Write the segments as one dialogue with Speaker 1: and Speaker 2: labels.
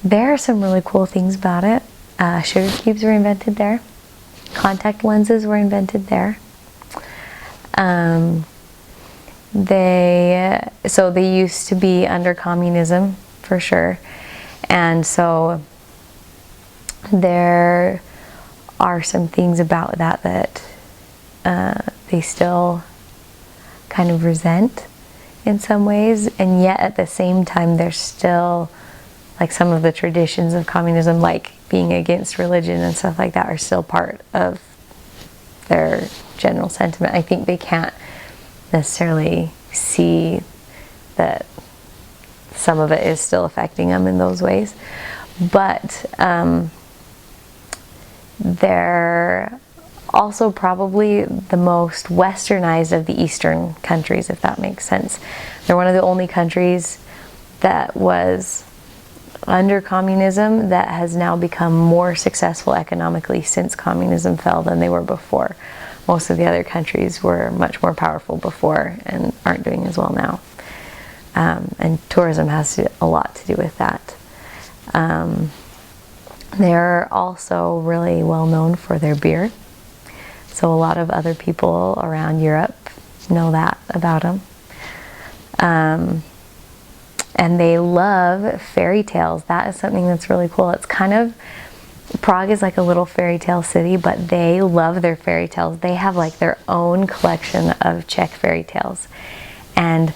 Speaker 1: there are some really cool things about it. Sugar cubes were invented there. Contact lenses were invented there. They used to be under communism for sure, and so there are some things about that they still kind of resent in some ways, and yet at the same time there's still like some of the traditions of communism, like being against religion and stuff like that, are still part of their general sentiment. I think they can't necessarily see that some of it is still affecting them in those ways, but they're also probably the most westernized of the Eastern countries, if that makes sense. They're one of the only countries that was under communism that has now become more successful economically since communism fell than they were before. Most of the other countries were much more powerful before and aren't doing as well now. And tourism has a lot to do with that. They're also really well known for their beer. So a lot of other people around Europe know that about them. And they love fairy tales. That is something that's really cool. It's kind of, Prague is like a little fairy tale city, but they love their fairy tales. They have like their own collection of Czech fairy tales. And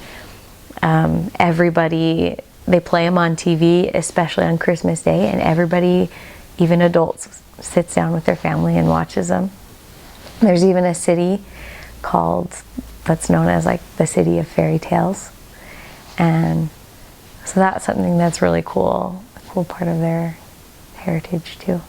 Speaker 1: everybody, they play them on TV, especially on Christmas Day, and everybody, even adults, sits down with their family and watches them. There's even a city that's known as like the City of Fairy Tales. And so that's something that's really cool, a cool part of their heritage too.